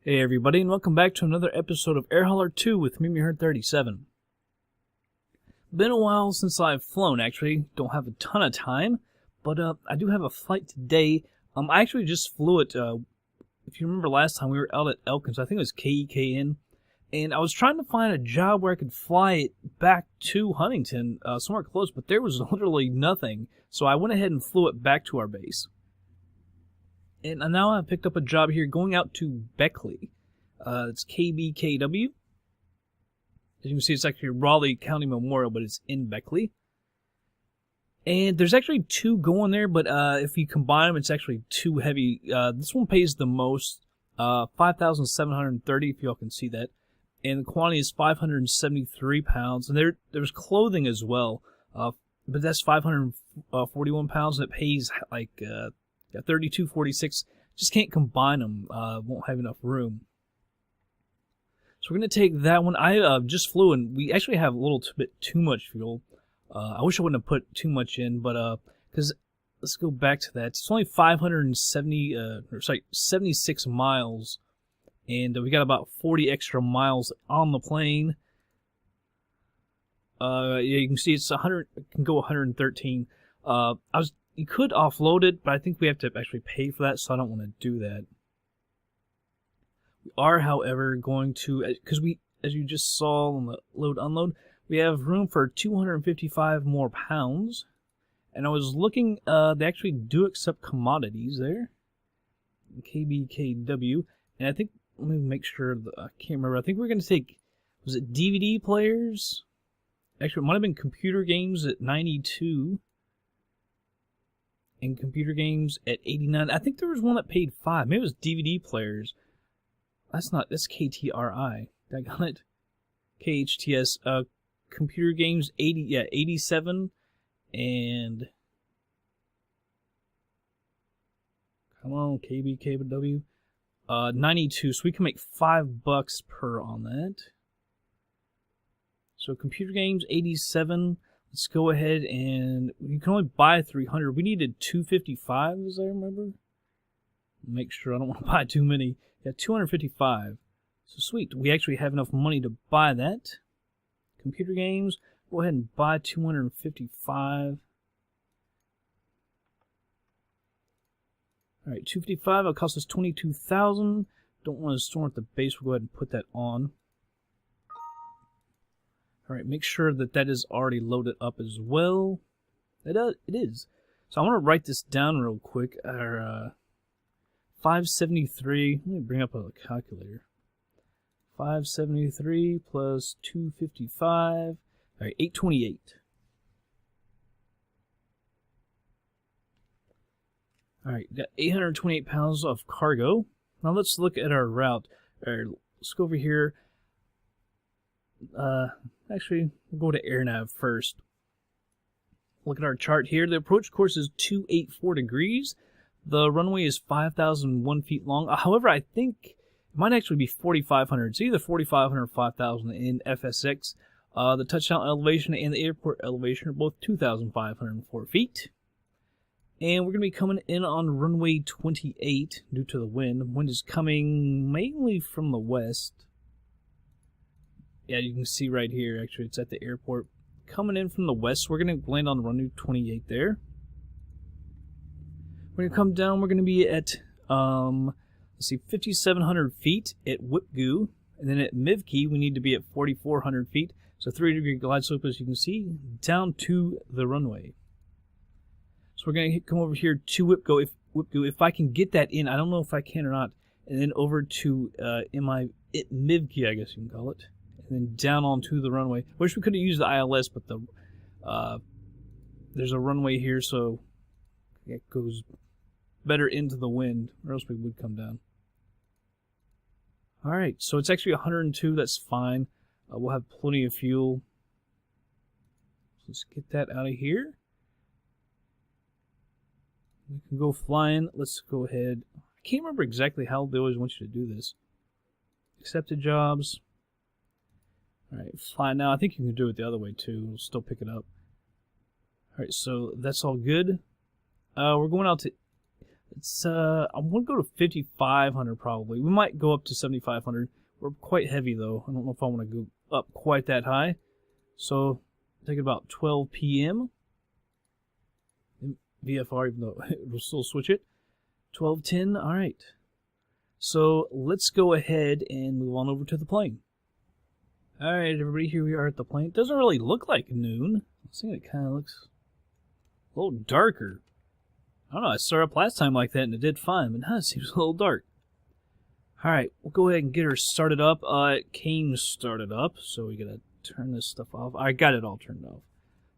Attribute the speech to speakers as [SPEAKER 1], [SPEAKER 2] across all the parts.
[SPEAKER 1] Hey everybody, and welcome back to another episode of Air Hauler 2 with me, Herd37. Been a while since I've flown, actually. Don't have a ton of time, but I do have a flight today. I actually just flew it, if you remember last time we were out at Elkins, I think it was KEKN, and I was trying to find a job where I could fly it back to Huntington, somewhere close, but there was literally nothing, so I went ahead and flew it back to our base. And now I've picked up a job here going out to Beckley. It's KBKW. As you can see, it's actually Raleigh County Memorial, but it's in Beckley. And there's actually two going there, but if you combine them, it's actually too heavy. This one pays the most, 5,730, if y'all can see that. And the quantity is 573 pounds. And there's clothing as well, but that's 541 pounds, and it pays like 32.46. Just can't combine them. Won't have enough room. So we're gonna take that one. I just flew, and we actually have a little bit too much fuel. I wish I wouldn't have put too much in, but because let's go back to that. It's only 76 miles, and we got about 40 extra miles on the plane. Yeah, you can see it's 100. It can go 113. You could offload it, but I think we have to actually pay for that, so I don't want to do that. We are, however, going to, because as you just saw on the load unload, we have room for 255 more pounds. And I was looking, they actually do accept commodities there, KBKW. And I think, let me make sure, I can't remember. I think we're going to take, was it DVD players? Actually, it might have been computer games at 92. And computer games at 89. I think there was one that paid 5. Maybe it was DVD players. That's KTRI. I got it. KHTS. Computer games 87. And come on, KBKW. 92. So we can make $5 per on that. So computer games 87. Let's go ahead, and you can only buy 300. We needed 255, as I remember. Make sure I don't want to buy too many. Yeah, 255. So sweet. We actually have enough money to buy that. Computer games. Go ahead and buy 255. All right, 255. It'll cost us 22,000. Don't want to store at the base. We'll go ahead and put that on. Alright, make sure that that is already loaded up as well. It is. So I want to write this down real quick. Our 573, let me bring up a calculator. 573 plus 255, alright, 828. Alright, got 828 pounds of cargo. Now let's look at our route. Alright, let's go over here. Actually, we'll go to AirNav first. Look at our chart here. The approach course is 284 degrees. The runway is 5,001 feet long. However, I think it might actually be 4,500. It's either 4,500 or 5,000 in FSX. The touchdown elevation and the airport elevation are both 2,504 feet. And we're going to be coming in on runway 28 due to the wind. Wind is coming mainly from the west. Yeah, you can see right here, actually, it's at the airport. Coming in from the west, we're going to land on runway 28 there. We're going to come down, we're going to be at, let's see, 5,700 feet at Whipgoo. And then at Mivkey, we need to be at 4,400 feet. So 3-degree glide slope, as you can see, down to the runway. So we're going to come over here to Whipgoo. If I can get that in, I don't know if I can or not. And then over to Mivkey, I guess you can call it. And then down onto the runway. Wish we could have used the ILS, but there's a runway here, so it goes better into the wind, or else we would come down. Alright, so it's actually 102, that's fine. We'll have plenty of fuel. So let's get that out of here. We can go flying. Let's go ahead. I can't remember exactly how they always want you to do this. Accepted jobs. Alright, fine. Now I think you can do it the other way too. We'll still pick it up. Alright, so that's all good. We're going out to It's I'm gonna go to 5,500 probably. We might go up to 7,500. We're quite heavy though. I don't know if I want to go up quite that high. So take it about 12 p.m. VFR, even though it will still switch it. 12:10. All right. So let's go ahead and move on over to the plane. All right, everybody. Here we are at the plane. It doesn't really look like noon. I think it kind of looks a little darker. I don't know, I started up last time like that and it did fine, but now it seems a little dark. Alright, we'll go ahead and get her started up. It came started up, so we gotta turn this stuff off. I got it all turned off.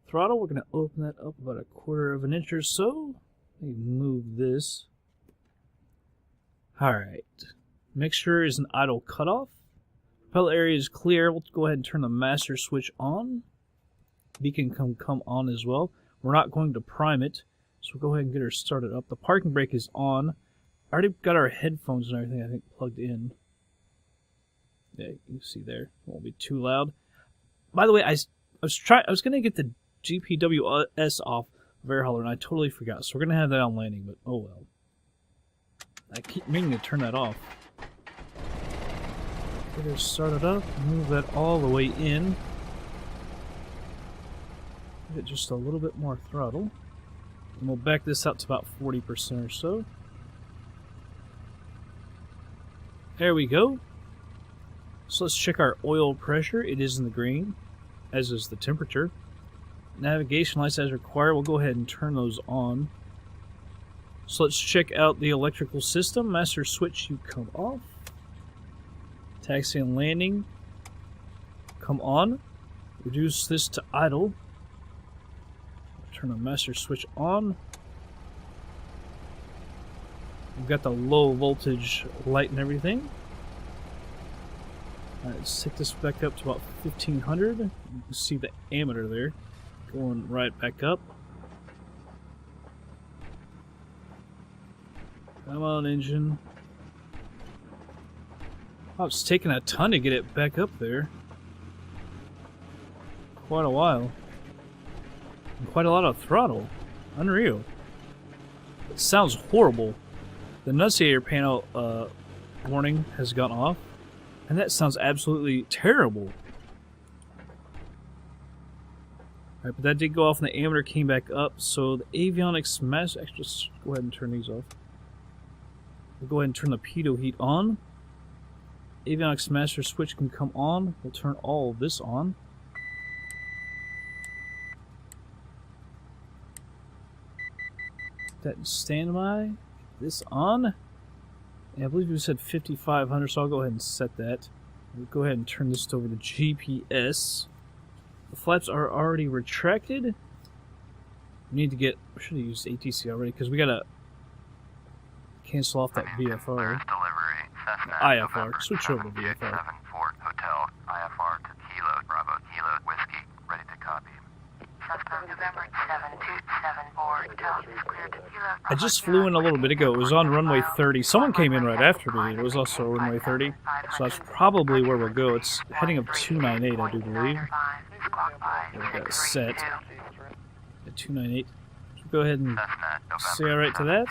[SPEAKER 1] Throttle, we're gonna open that up about 1/4 of an inch or so. Let me move this. Alright. Mixture is an idle cutoff. Propeller area is clear. We'll go ahead and turn the master switch on. Beacon can come on as well. We're not going to prime it. So we'll go ahead and get her started up. The parking brake is on. I already got our headphones and everything, I think, plugged in. Yeah, you can see there. It won't be too loud. By the way, I was going to get the GPWS off of air hauler, and I totally forgot. So we're going to have that on landing, but oh well. I keep meaning to turn that off. Get her started up. Move that all the way in. Get just a little bit more throttle. And we'll back this up to about 40% or so. There we go. So let's check our oil pressure. It is in the green, as is the temperature. Navigation lights as required. We'll go ahead and turn those on. So let's check out the electrical system. Master switch, you come off. Taxi and landing, come on. Reduce this to idle. Turn the master switch on. We've got the low voltage light and everything. Alright, let's take this back up to about 1,500. You can see the ammeter there going right back up. Come on, engine. Oh, it's taking a ton to get it back up there. Quite a while. And quite a lot of throttle. Unreal. It sounds horrible. The enunciator panel warning has gone off. And that sounds absolutely terrible. Alright, but that did go off and the ammeter came back up. So the avionics master... Actually, let's go ahead and turn these off. We'll go ahead and turn the pitot heat on. Avionics master switch can come on. We'll turn all of this on. That in standby. This on. And I believe we said 5,500, so I'll go ahead and set that. We'll go ahead and turn this over to GPS. The flaps are already retracted. We need to get... I should have used ATC already, because we gotta cancel off that VFR. IFR. Switch over to VFR.
[SPEAKER 2] Hotel, IFR to Kilo, Bravo, Kilo, Whiskey, ready to copy. November 7274, is clear to Kilo.
[SPEAKER 1] I just flew in a little bit ago. It was on runway 30. Someone came in right after me. It was also runway 30. So that's probably where we'll go. It's heading up 298, I do believe. We got it set at 298. So go ahead and say all right to that.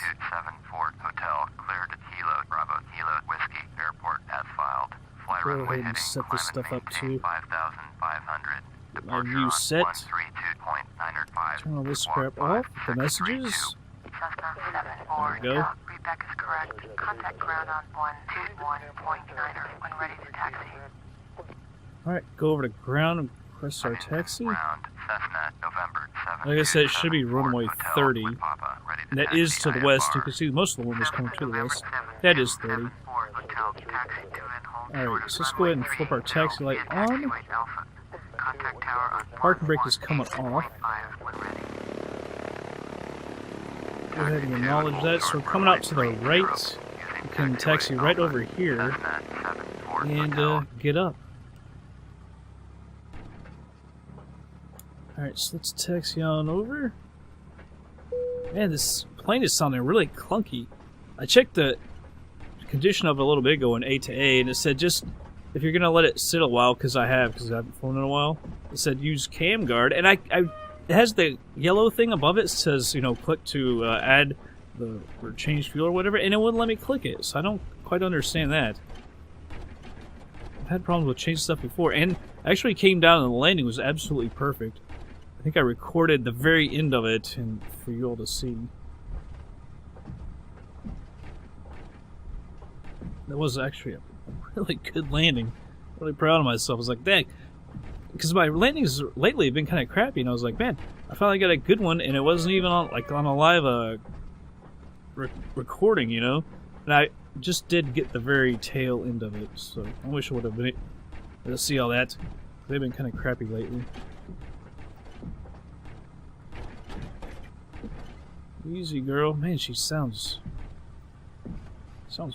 [SPEAKER 2] Hotel, clear to Kilo, Bravo, Kilo, Whiskey, airport as filed. Fly
[SPEAKER 1] Go ahead and set this stuff up too.
[SPEAKER 2] 5,500.
[SPEAKER 1] My view set. Turn all this crap off. The messages. There we go.
[SPEAKER 2] Feedback is correct. Contact ground on 121.9 when ready to taxi.
[SPEAKER 1] Alright, go over to ground and press our taxi.
[SPEAKER 2] Ground, Cessna, November 7.
[SPEAKER 1] Like I said, it should be runway 30. And that is to the west. You can see most of the wind is coming to the west. That is 30. Alright, so let's go ahead and flip our taxi light on. Parking brake is coming off. Go ahead and acknowledge that. So we're coming out to the right. We can taxi right over here and get up. Alright, so let's taxi on over. Man, this plane is sounding really clunky. I checked the condition of it a little bit ago in A to A, and it said just, if you're going to let it sit a while, because I haven't flown in a while, it said use cam guard, and it has the yellow thing above it, says, you know, click to add or change fuel or whatever, and it wouldn't let me click it. So I don't quite understand that. I've had problems with changing stuff before, and actually came down and the landing was absolutely perfect. I think I recorded the very end of it and for you all to see. That was actually a really good landing. Really proud of myself. I was like, dang. Because my landings lately have been kind of crappy, and I was like, man, I finally got a good one, and it wasn't even on a live recording, you know? And I just did get the very tail end of it, so I wish I would have been able to see all that. They've been kind of crappy lately. Easy, girl. Man, she sounds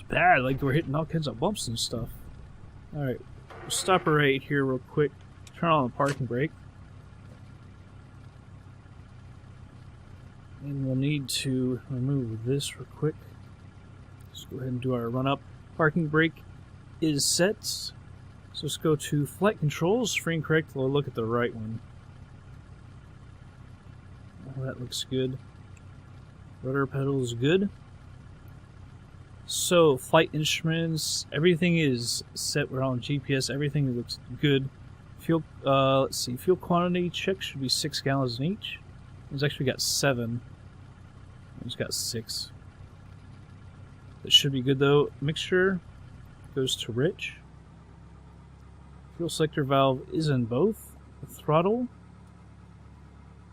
[SPEAKER 1] bad, like we're hitting all kinds of bumps and stuff. Alright, we'll stop her right here real quick. Turn on the parking brake. And we'll need to remove this real quick. Let's go ahead and do our run up. Parking brake is set. So let's go to flight controls, free and correct. We'll look at the right one. Oh, that looks good. Rudder pedal is good. So, flight instruments, everything is set. We're on GPS, everything looks good. Fuel, let's see, fuel quantity check should be 6 gallons in each. It's actually got 7. It's got 6. It should be good though. Mixture goes to rich. Fuel selector valve is in both. The throttle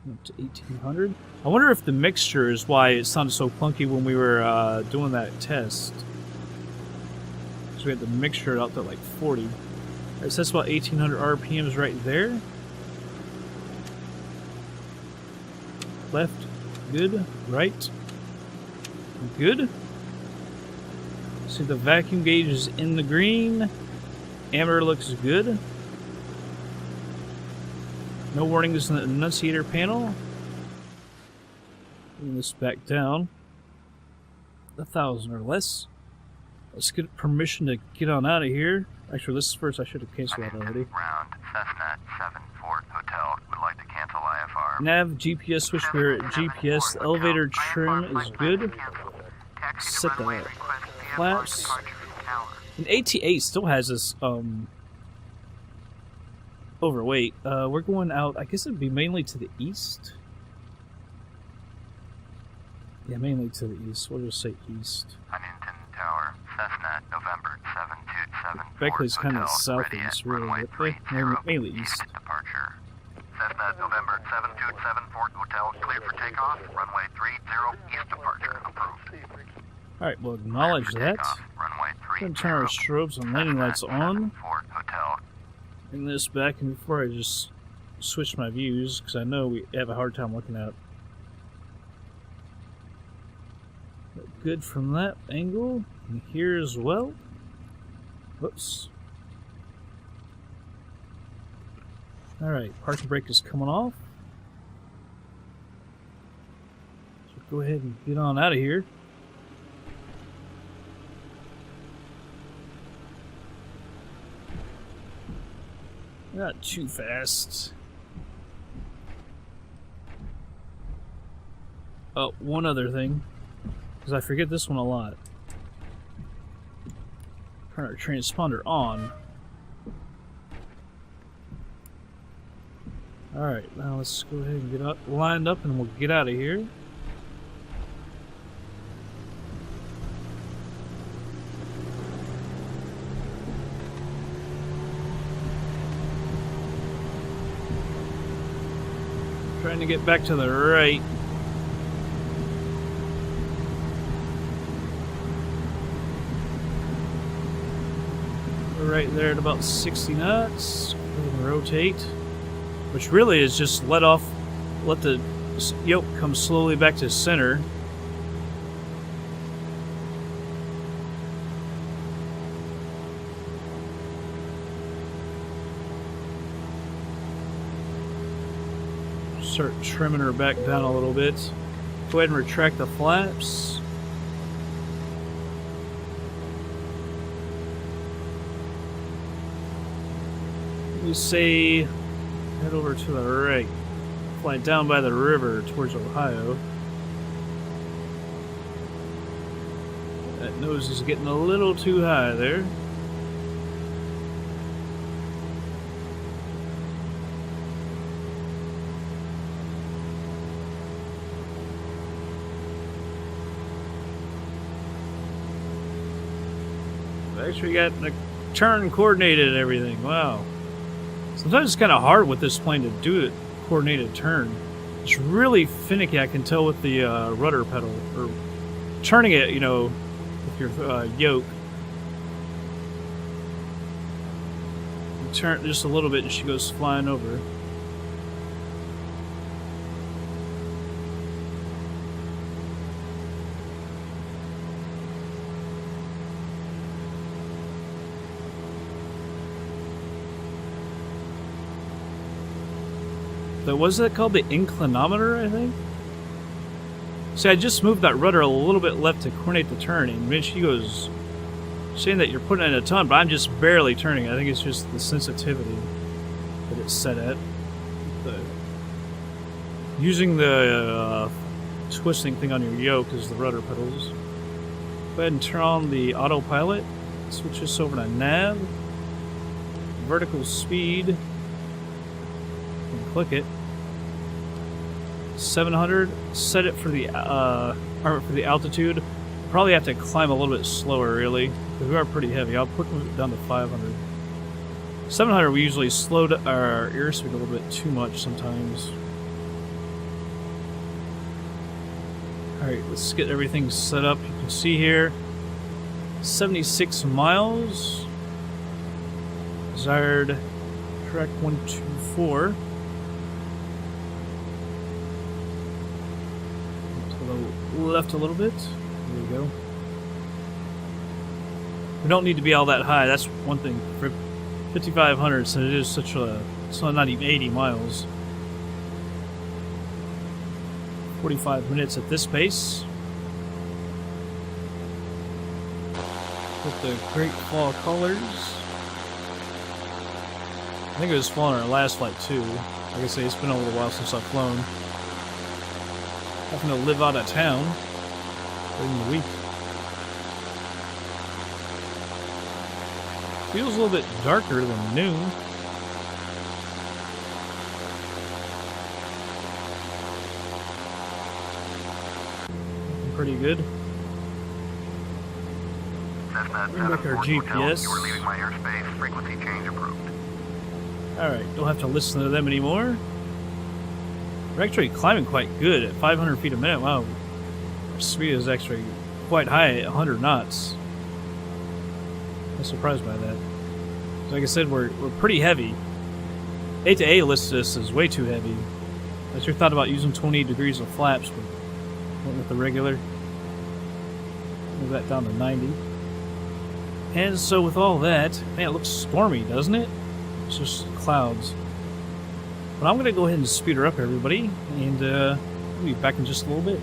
[SPEAKER 1] up to 1800. I wonder if the mixture is why it sounded so clunky when we were doing that test. So we had the mixture out to like 40. It says about 1800 RPMs right there. Left, good. Right, good. See, the vacuum gauge is in the green. Amber looks good. No warnings in the annunciator panel. Bring this back down. 1,000 or less. Let's get permission to get on out of here. Actually, this is first. I should have canceled that already.
[SPEAKER 2] Round Cessna 74 Hotel would like to cancel IFR.
[SPEAKER 1] Nav, GPS switch, we're at GPS. The elevator trim is good. Set the flaps. And ATA still has this overweight. We're going out, I guess it'd be mainly to the east. Yeah, mainly to the east. We'll just say east.
[SPEAKER 2] Huntington Tower, Cessna, November 727.
[SPEAKER 1] Beckley's kind of southeast, really, but mainly east.
[SPEAKER 2] Departure. Cessna, November 727, Fort Hotel, cleared for takeoff. Runway 30, east departure, approved.
[SPEAKER 1] Alright, we'll acknowledge that.
[SPEAKER 2] Runway 30.
[SPEAKER 1] Going to turn our strobes and landing lights on.
[SPEAKER 2] Fort Hotel.
[SPEAKER 1] Bring this back, and before I just switch my views, because I know we have a hard time looking at it. Good from that angle, and here as well. Whoops. Alright, parking brake is coming off. So go ahead and get on out of here. Not too fast. Oh, one other thing. Because I forget this one a lot. Turn our transponder on. Alright, now let's go ahead and get up, lined up, and we'll get out of here. Trying to get back to the right. We're right there at about 60 knots. Rotate. Which really is just let the yoke come slowly back to center. Start trimming her back down a little bit. Go ahead and retract the flaps. We say head over to the right. Fly down by the river towards Ohio. Nose is getting a little too high there. Actually got the turn coordinated and everything. Wow. Sometimes it's kind of hard with this plane to do a coordinated turn. It's really finicky, I can tell, with the rudder pedal, or turning it, you know, with your yoke. You turn it just a little bit and she goes flying over. Was that called the inclinometer, I think? See, I just moved that rudder a little bit left to coordinate the turn, and then she goes saying that you're putting it in a ton, but I'm just barely turning. I think it's just the sensitivity that it's set at. Using the twisting thing on your yoke is the rudder pedals. Go ahead and turn on the autopilot. Switch this over to nav. Vertical speed. And click it. 700. Set it for the altitude. Probably have to climb a little bit slower, really, because we are pretty heavy. I'll put it down to 500. 700, we usually slow our airspeed a little bit too much sometimes. Alright, let's get everything set up. You can see here, 76 miles. Desired track 124. Left a little bit. There we go. We don't need to be all that high. That's one thing. For 5,500, so it is such a... It's not even 80 miles. 45 minutes at this pace. With the Great Fall colors. I think it was flown on our last flight too. Like I say, it's been a little while since I've flown. Having to live out of town during the week. Feels a little bit darker than noon. Pretty good. We'll make our GPS.
[SPEAKER 2] You are leaving my airspace. Frequency change approved.
[SPEAKER 1] Alright, don't have to listen to them anymore. We're actually climbing quite good at 500 feet a minute. Wow. Our speed is actually quite high at 100 knots. I'm surprised by that. Like I said, we're pretty heavy. 8-A listed us as way too heavy. I sure thought about using 20 degrees of flaps, but went with the regular. Move that down to 90. And so with all that, man, it looks stormy, doesn't it? It's just clouds. But I'm going to go ahead and speed her up, everybody, and we'll be back in just a little bit.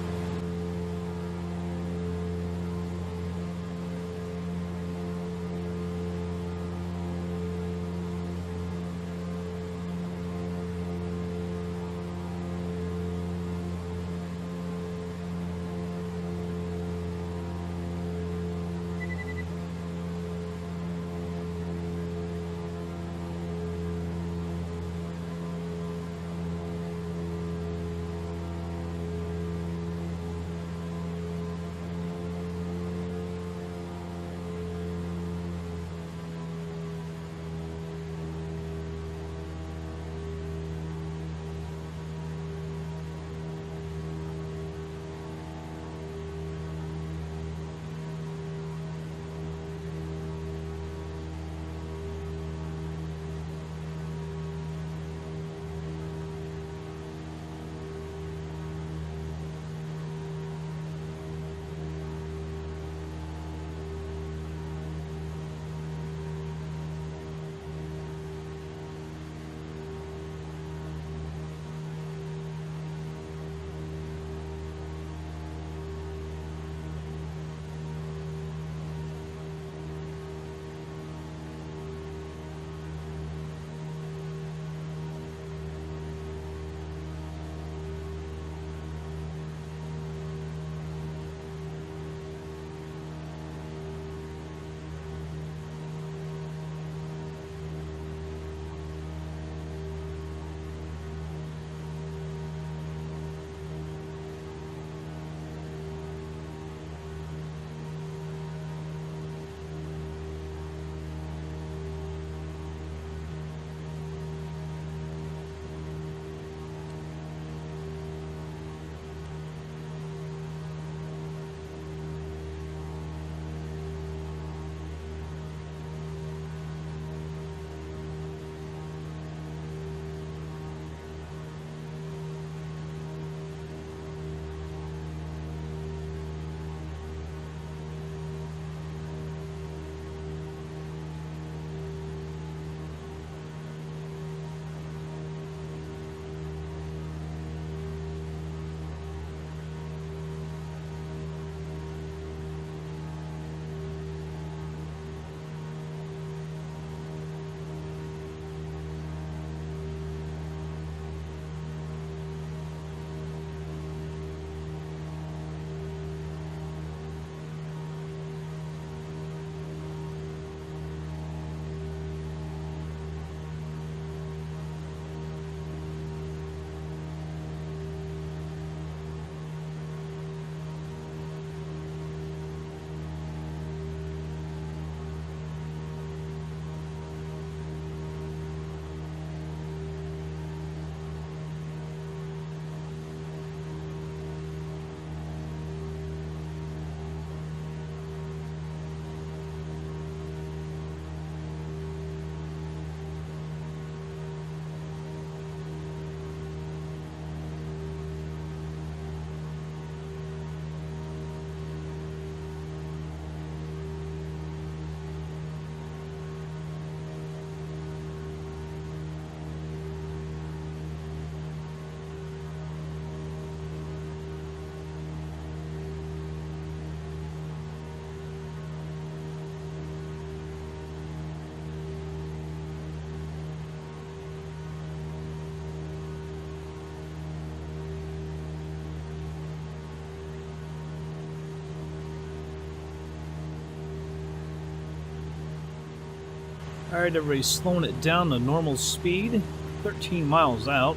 [SPEAKER 1] Alright, everybody's slowing it down to normal speed. 13 miles out.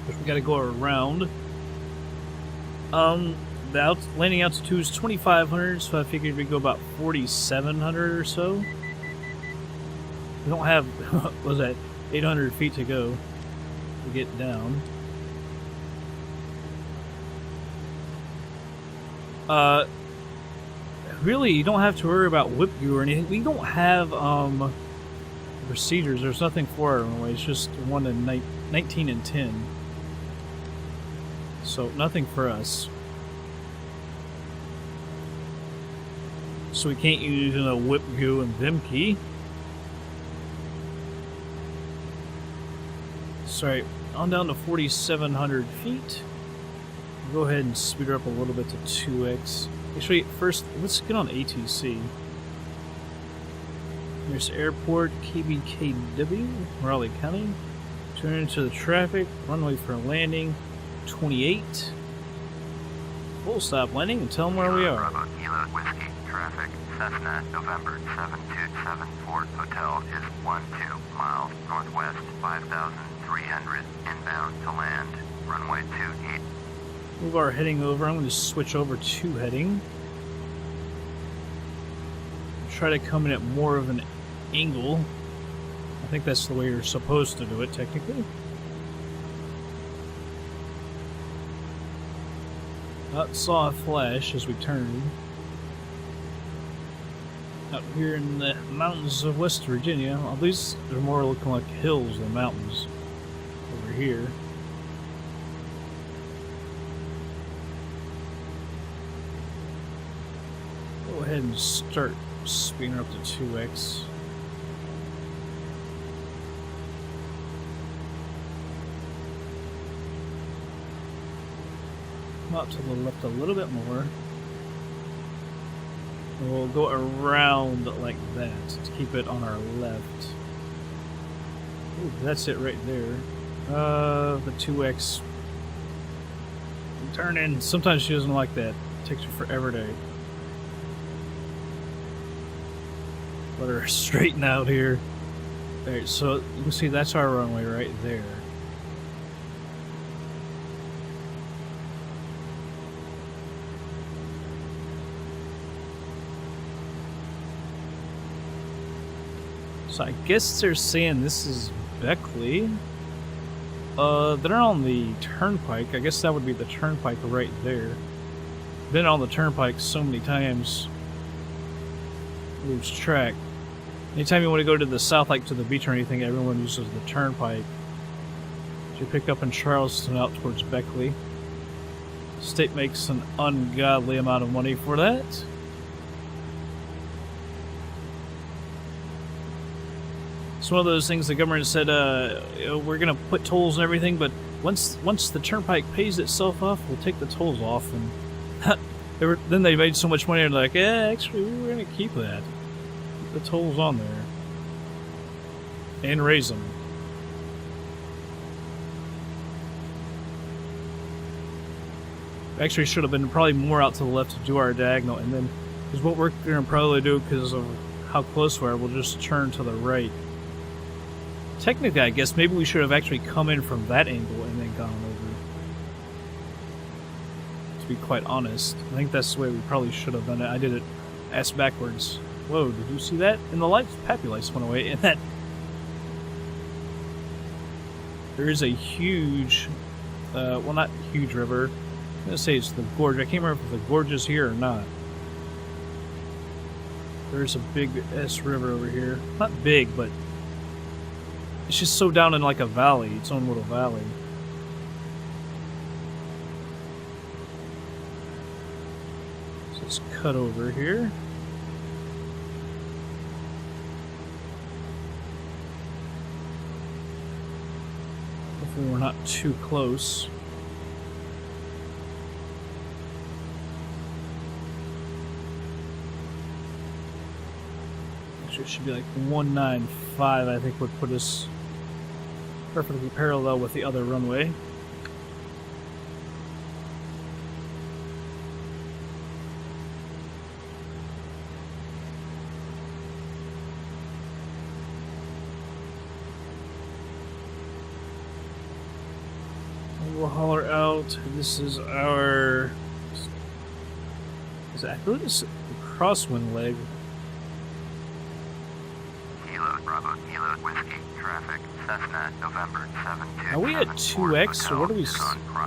[SPEAKER 1] Which we gotta go around. The landing altitude is 2,500, so I figured we'd go about 4,700 or so. We don't have, what was that, 800 feet to go to get down. Really, you don't have to worry about whip goo or anything. We don't have, procedures. There's nothing for our runway. It's just 1 and 19 and 10. So, nothing for us. So we can't use, you know, whip goo and Vimkey. Sorry, on down to 4,700 feet. We'll go ahead and speed her up a little bit to 2x. Actually, first, let's get on ATC. There's airport, KBKW, Raleigh County. Turn into the traffic, runway for landing, 28. Full stop landing and tell them where we are.
[SPEAKER 2] Bravo Kilo Whiskey, traffic, Cessna, November 7274, hotel is 12 miles northwest, 5,300, inbound to land, runway 28.
[SPEAKER 1] Move our heading over. I'm going to switch over to heading. Try to come in at more of an angle. I think that's the way you're supposed to do it, technically. Saw a flash as we turned. Out here in the mountains of West Virginia, at least they're more looking like hills than mountains over here. Go ahead and start speeding up to 2x. Come out to the left a little bit more. And we'll go around like that to keep it on our left. Ooh, that's it right there. The 2x. Turn in. Sometimes she doesn't like that. It takes her forever to let her straighten out here. Alright, so you can see that's our runway right there. So I guess they're saying this is Beckley. They're on the turnpike. I guess that would be the turnpike right there. Been on the turnpike so many times. Lose track. Anytime you want to go to the south, like to the beach or anything, everyone uses the turnpike. Which you pick up in Charleston out towards Beckley. The state makes an ungodly amount of money for that. It's one of those things the government said, we're going to put tolls and everything, but once the turnpike pays itself off, we'll take the tolls off. And then they made so much money, they're like, yeah, actually, we're going to keep that. Keep the tolls on there. And raise them. Actually, should have been probably more out to the left to do our diagonal, and then, because what we're going to probably do, because of how close we are, we'll just turn to the right. Technically, I guess maybe we should have actually come in from that angle and then gone over. To be quite honest, I think that's the way we probably should have done it. I did it ass backwards. Whoa, did you see that? And the lights, pappy lights went away, and that... There is a huge, well, not huge river. I'm going to say it's the gorge. I can't remember if the gorge is here or not. There's a big S river over here. Not big, but it's just so down in like a valley, its own little valley. So let's cut over here. Hopefully we're not too close. Actually, it should be like 195, I think, would put us perfectly parallel with the other runway. we'll holler out. This is our... I believe it's the crosswind leg.
[SPEAKER 2] Kilo, Bravo, Kilo, Whiskey, traffic, Cessna, November 72.
[SPEAKER 1] Are we at 2x, or what are we...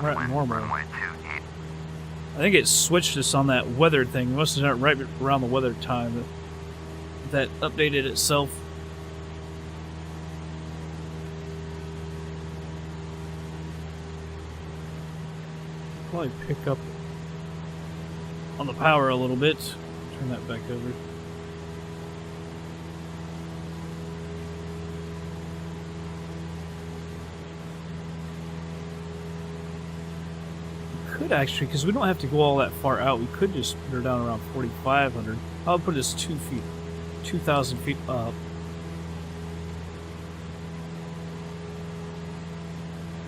[SPEAKER 1] We're at normal.
[SPEAKER 2] Runway 28.
[SPEAKER 1] I think it switched us on that weather thing. It must have done it right around the weather time that updated itself. Probably pick up on the power a little bit. Turn that back over. Could actually, because we don't have to go all that far out, we could just put her down around 4,500. I'll put us 2,000 feet up.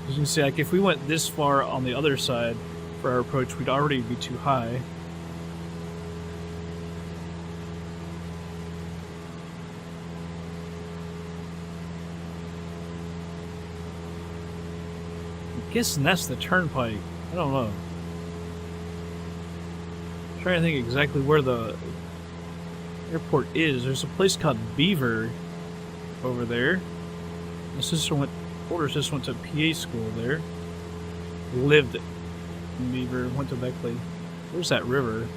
[SPEAKER 1] As you can see, like if we went this far on the other side for our approach, we'd already be too high. I'm guessing that's the turnpike. I don't know. I'm trying to think exactly where the airport is. There's a place called Beaver over there. My sister older sister went to PA school there. Lived in Beaver, went to Beckley. Where's that river?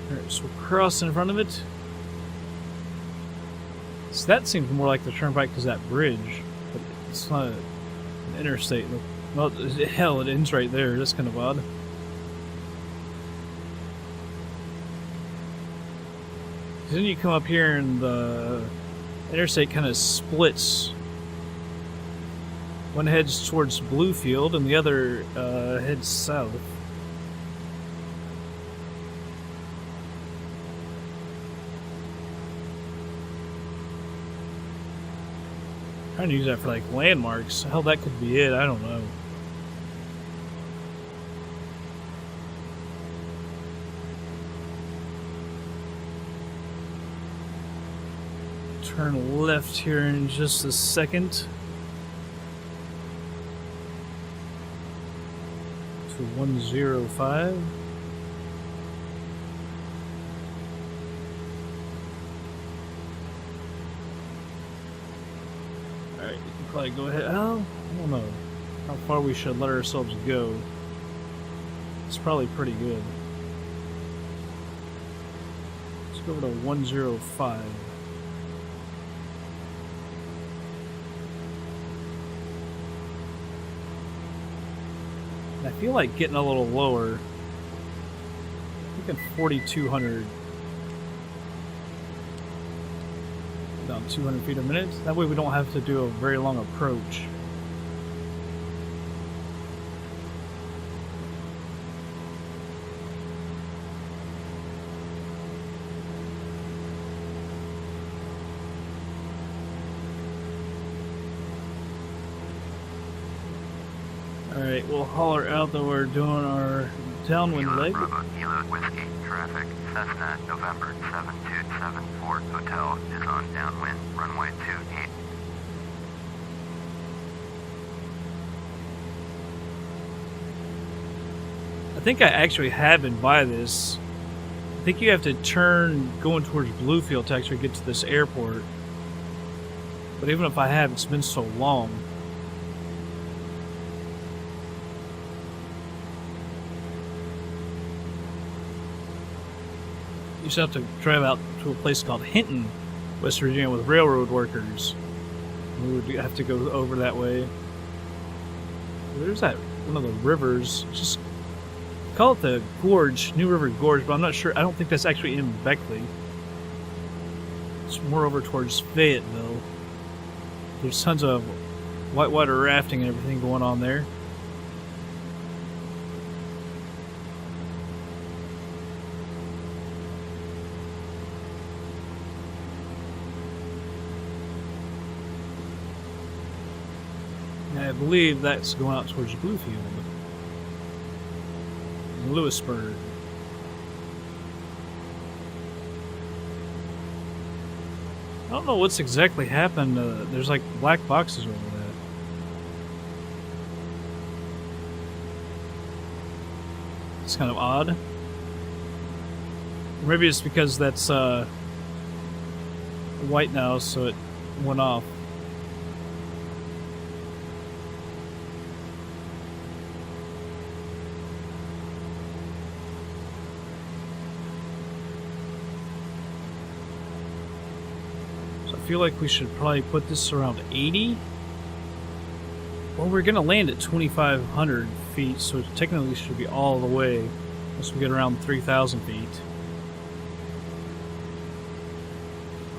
[SPEAKER 1] Alright, so we'll cross in front of it. So that seems more like the turnpike because that bridge, but it's not an interstate. Well, hell, it ends right there. That's kind of odd. Then you come up here and the interstate kind of splits. One heads towards Bluefield and the other heads south. Trying to use that for like landmarks. Hell, that could be it. I don't know. Turn left here in just a second. To 105. Alright, you can probably go ahead. Oh, I don't know how far we should let ourselves go. It's probably pretty good. Let's go over to 105. I feel like getting a little lower. I'm thinking 4,200. Down 200 feet a minute. That way we don't have to do a very long approach. Alright, we'll holler out that we're doing our downwind leg.
[SPEAKER 2] Bravo, Kilo, Whiskey, traffic, Cessna, November 7274, hotel is on downwind, runway 28.
[SPEAKER 1] I think I actually have been by this. I think you have to turn going towards Bluefield to actually get to this airport. But even if I have, it's been so long. You used to have to drive out to a place called Huntington, West Virginia, with railroad workers. We would have to go over that way. There's that one of the rivers. Just call it the Gorge, New River Gorge, but I'm not sure. I don't think that's actually in Beckley. It's more over towards Fayetteville. There's tons of whitewater rafting and everything going on there. I believe that's going out towards Bluefield. Lewisburg. don't know what's exactly happened. There's like black boxes over that. It's kind of odd. Or maybe it's because that's white now, so it went off. So I feel like we should probably put this around 80. Well, we're gonna land at 2,500 feet, so it technically should be all the way once we get around 3,000 feet.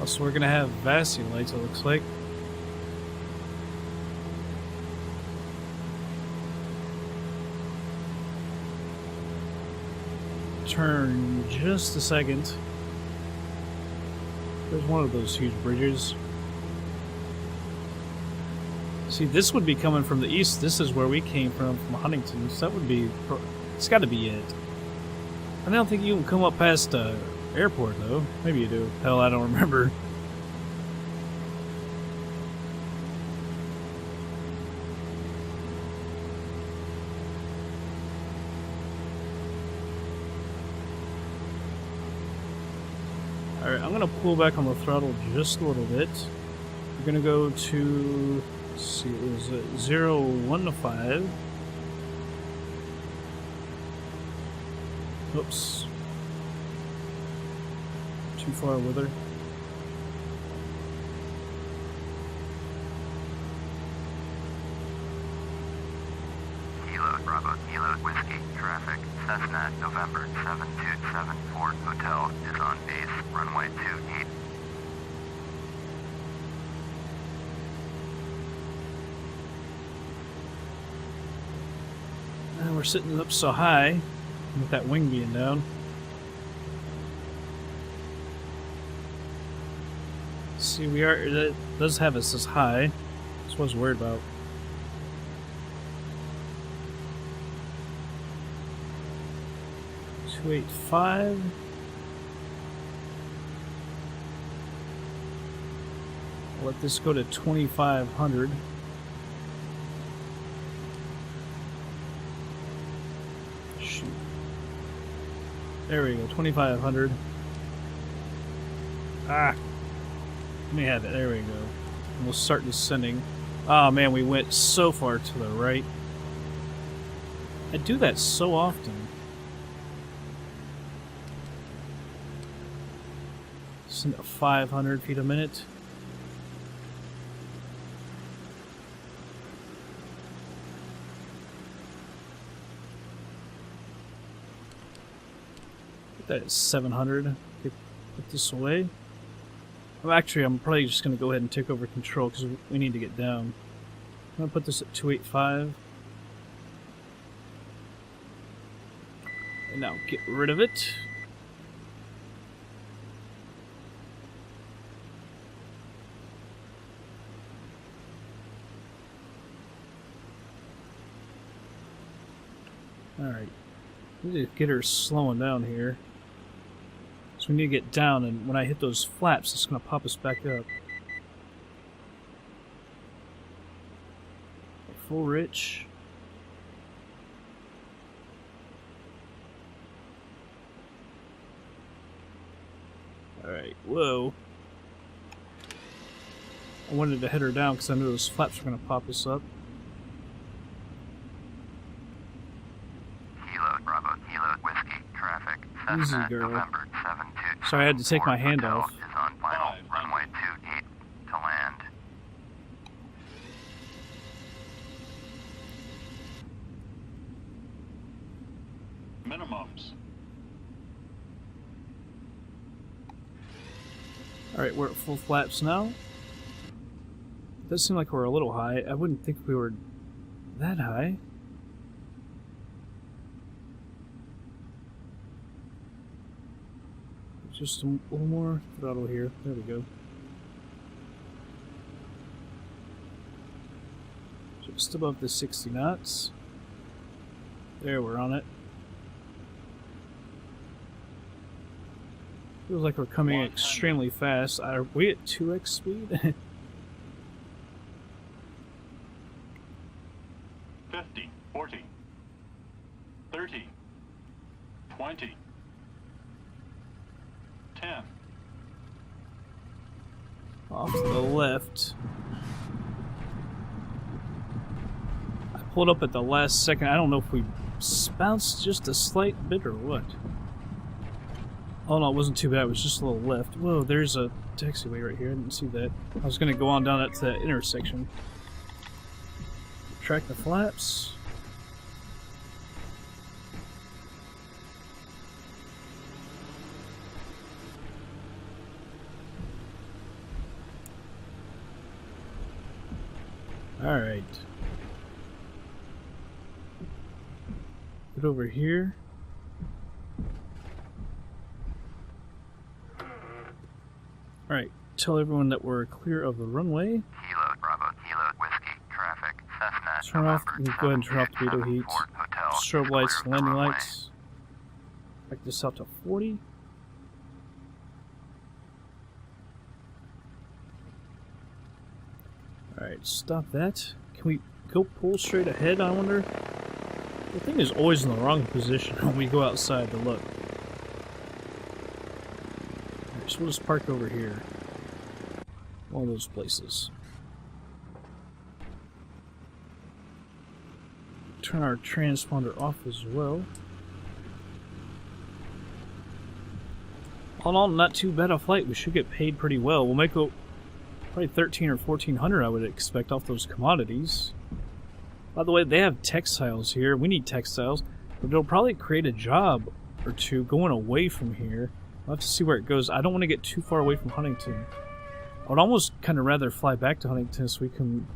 [SPEAKER 1] Also, we're gonna have Vassie lights, it looks like. Turn just a second. There's one of those huge bridges. See, this would be coming from the east. This is where we came from Huntington. So that would be... It's got to be it. I don't think you can come up past airport, though. Maybe you do. Hell, I don't remember. Alright, I'm going to pull back on the throttle just a little bit. We're going to go to... Let's see, it was 1 to 5. Oops. Too far with her.
[SPEAKER 2] Kilo Bravo, Kilo Whiskey, traffic, Cessna, November 7274, hotel is on base, runway 28.
[SPEAKER 1] And we're sitting up so high, with that wing being down. See, we are, it does have us as high. That's what I was worried about. .285. Let this go to 2,500. Shoot. There we go, 2,500. Ah! Let me have it. There we go. And we'll start descending. Oh man, we went so far to the right. I do that so often. Descend at 500 feet a minute. Put that at 700. Put this away. Well, actually, I'm probably just going to go ahead and take over control because we need to get down. I'm going to put this at 285. And now get rid of it. Alright. We need to get her slowing down here. So we need to get down, and when I hit those flaps, it's going to pop us back up. Full rich. Alright, whoa. I wanted to hit her down because I knew those flaps were going to pop us up.
[SPEAKER 2] Kilo Bravo, Kilo Whiskey, traffic,
[SPEAKER 1] Easy,
[SPEAKER 2] Cessna,
[SPEAKER 1] girl.
[SPEAKER 2] November 72.
[SPEAKER 1] Sorry, I had to take my hand
[SPEAKER 2] hotel
[SPEAKER 1] off.
[SPEAKER 2] is on final, runway 28 to land.
[SPEAKER 3] Minimums.
[SPEAKER 1] Alright, we're at full flaps now. It does seem like we're a little high. I wouldn't think we were that high. Just a little more throttle here. There we go. Just above the 60 knots. There, we're on it. Feels like we're coming extremely fast. Are we at 2x speed?
[SPEAKER 3] 50, 40, 30, 20, 10.
[SPEAKER 1] Off to the left. I pulled up at the last second. I don't know if we bounced just a slight bit or what. Oh no, it wasn't too bad. It was just a little left. Whoa, there's a taxiway right here. I didn't see that. I was going to go on down to that intersection. Track the flaps. Alright. Get over here. Alright, tell everyone that we're clear of the runway.
[SPEAKER 2] Kilo, Bravo, Kilo, Whiskey, traffic, Cessna,
[SPEAKER 1] Turn off,
[SPEAKER 2] November
[SPEAKER 1] go ahead and turn off the
[SPEAKER 2] 727
[SPEAKER 1] video heat.
[SPEAKER 2] Fort Hotel,
[SPEAKER 1] Strobe lights,
[SPEAKER 2] clear of the
[SPEAKER 1] landing
[SPEAKER 2] runway.
[SPEAKER 1] lights. Back this out to 40. Alright, stop that. Can we go pull straight ahead, I wonder? The thing is always in the wrong position when we go outside to look. Alright, so we'll just park over here. One of those places. Turn our transponder off as well. All in all, not too bad a flight. We should get paid pretty well. We'll make probably 1,300 or 1,400, I would expect, off those commodities. By the way, they have textiles here. We need textiles, but they'll probably create a job or two going away from here. We'll have to see where it goes. I don't want to get too far away from Huntington. I would almost kind of rather fly back to Huntington so we can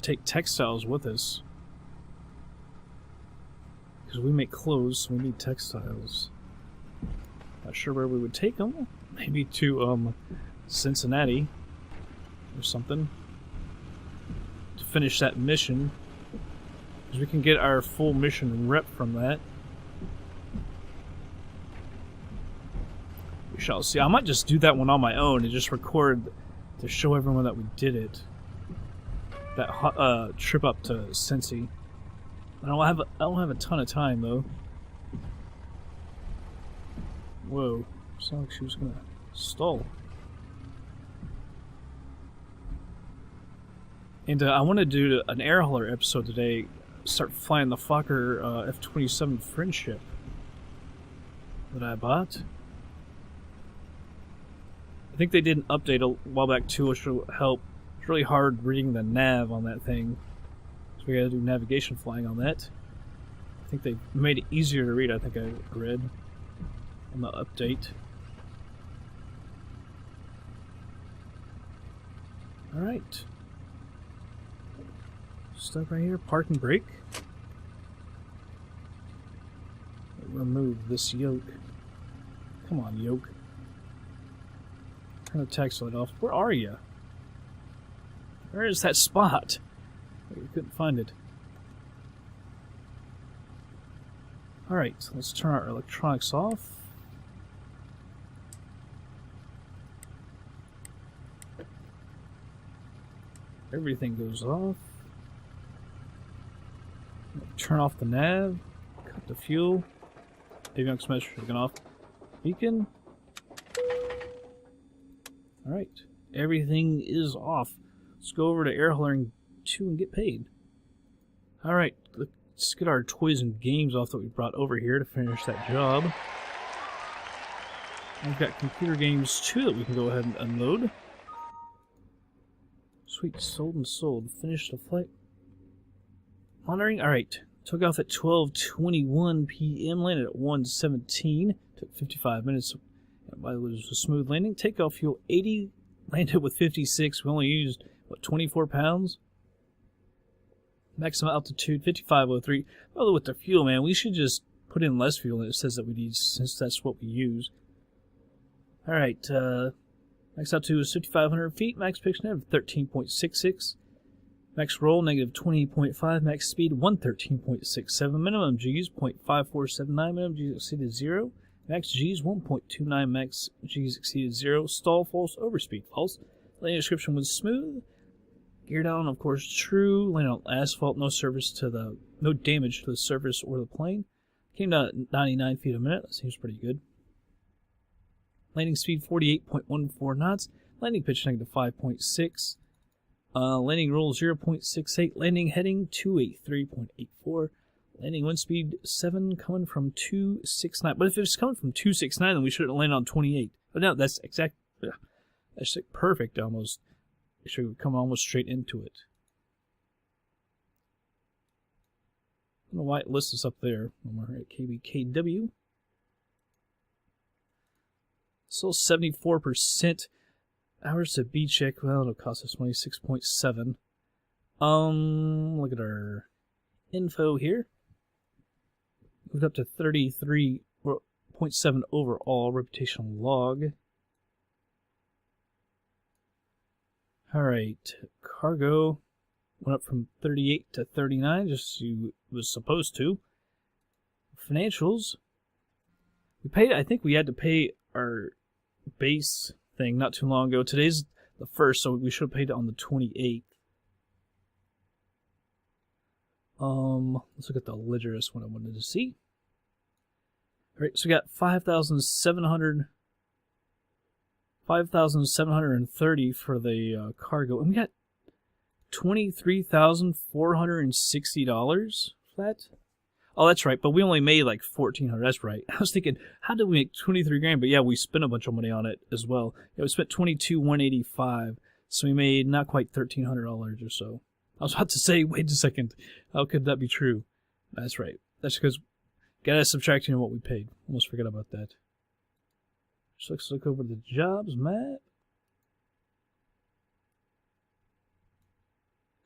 [SPEAKER 1] take textiles with us. Because we make clothes, so we need textiles. Not sure where we would take them. Maybe to Cincinnati or something to finish that mission, because we can get our full mission rep from that. We shall see. I might just do that one on my own and just record to show everyone that we did it. That trip up to Cincy. I don't have a ton of time though. Whoa, sounded like she was gonna stall. And I want to do an air hauler episode today. Start flying the Fokker F-27 Friendship that I bought. I think they did an update a while back too, which will help. It's really hard reading the nav on that thing, so we gotta do navigation flying on that. I think they made it easier to read, I think I read on the update. Alright. Stop right here, park and brake. Remove this yoke. Come on, yoke. Turn the taxi light off. Where are you? Where is that spot? We couldn't find it. Alright, let's turn our electronics off. Everything goes off. Turn off the nav. Cut the fuel. Avionics measure taken off. Beacon. Alright. Everything is off. Let's go over to air haulering 2 and get paid. Alright. Let's get our toys and games off that we brought over here to finish that job. We've got computer games 2 that we can go ahead and unload. Sweet. Sold and sold. Finish the flight. Monitoring. Alright. Took off at 12:21 p.m. Landed at 1:17. Took 55 minutes. It was a smooth landing. Takeoff fuel 80. Landed with 56. We only used, what, 24 pounds? Maximum altitude 5503. Although with the fuel, man, we should just put in less fuel than it says that we need, since that's what we use. Alright. Max altitude is 5,500 feet. Max pitch net of 13.66. Max roll, negative 20.5. Max speed, 113.67. Minimum Gs, 0.5479. Minimum Gs exceeded 0. Max G's 1.29, max G's exceeded 0, stall false, overspeed false. Landing description was smooth. Gear down, of course, true. Landing on asphalt, no damage to the surface or the plane. Came down at 99 feet a minute. That seems pretty good. Landing speed 48.14 knots. Landing pitch negative 5.6. Landing roll 0.68. Landing heading 283.84. Landing wind speed 7 coming from 269. But if it was coming from 269, then we should have landed on 28. But no, that's exact. That's like perfect almost. It should come almost straight into it. I don't know why it lists us up there when we're at KBKW. Still 74%. Hours to B check. Well, it'll cost us 26.7. Look at our info here. Moved up to 33.7 overall reputational log. Alright, cargo went up from 38 to 39, just as you was supposed to. Financials. We paid, I think we had to pay our base thing not too long ago. Today's the 1st, so we should have paid it on the 28th. Let's look at the ledger. That's what I wanted to see. Alright, so we got 5,730 for the cargo, and we got $23,460 flat. Oh, that's right, but we only made like $1,400. That's right. I was thinking, how did we make 23 grand? But yeah, we spent a bunch of money on it as well. Yeah, we spent $22,185, so we made not quite $1,300 or so. I was about to say, wait a second, how could that be true? That's right. That's because gotta subtract what we paid. Almost forgot about that. So let's look over the jobs map.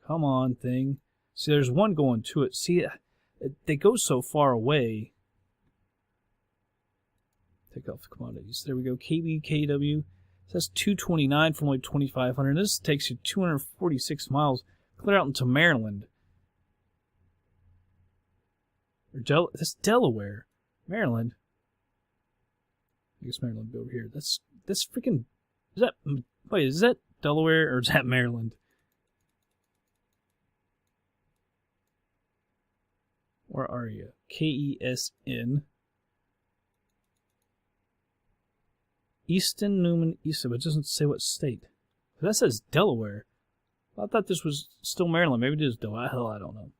[SPEAKER 1] Come on, thing. See, there's one going to it. See, they go so far away. Take off the commodities. There we go. KBKW. That's 229 from only 2,500. This takes you 246 miles clear out into Maryland. Or that's Delaware. Maryland. I guess Maryland would be over here. That's freaking. Is that Delaware or is that Maryland? Where are you? KESN. Easton, Newman, Easton, but it doesn't say what state. That says Delaware. I thought this was still Maryland. Maybe it is Delaware. Hell, I don't know.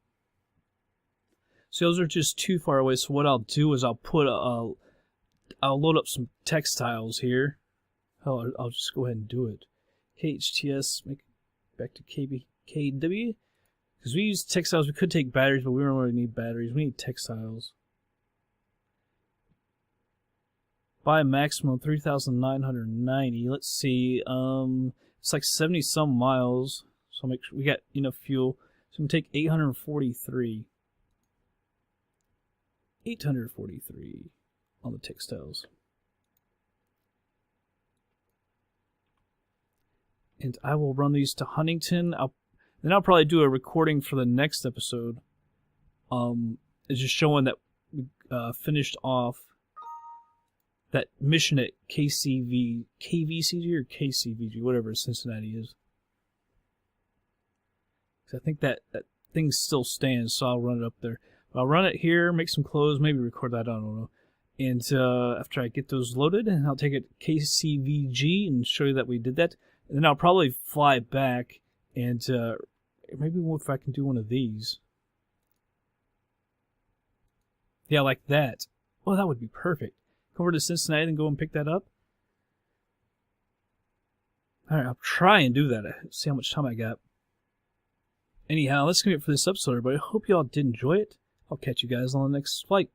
[SPEAKER 1] So those are just too far away. So what I'll do is I'll load up some textiles here. Oh, I'll just go ahead and do it. KHTS, make it back to KBKW. Because we use textiles, we could take batteries, but we don't really need batteries. We need textiles. Buy a maximum 3,990. Let's see. It's like 70 some miles. So make sure we got enough fuel. So we can take 843. 843 on the textiles. And I will run these to Huntington. Then I'll probably do a recording for the next episode. It's just showing that we finished off that mission at KVCG or KCVG, whatever Cincinnati is. I think that thing still stands, so I'll run it up there. I'll run it here, make some clothes, maybe record that, I don't know. And after I get those loaded, I'll take it to KCVG and show you that we did that. And then I'll probably fly back and maybe if I can do one of these. Yeah, like that. Oh, that would be perfect. Come over to Cincinnati and go and pick that up. Alright, I'll try and do that. See how much time I got. Anyhow, that's going to be it for this episode, everybody. I hope you all did enjoy it. I'll catch you guys on the next flight.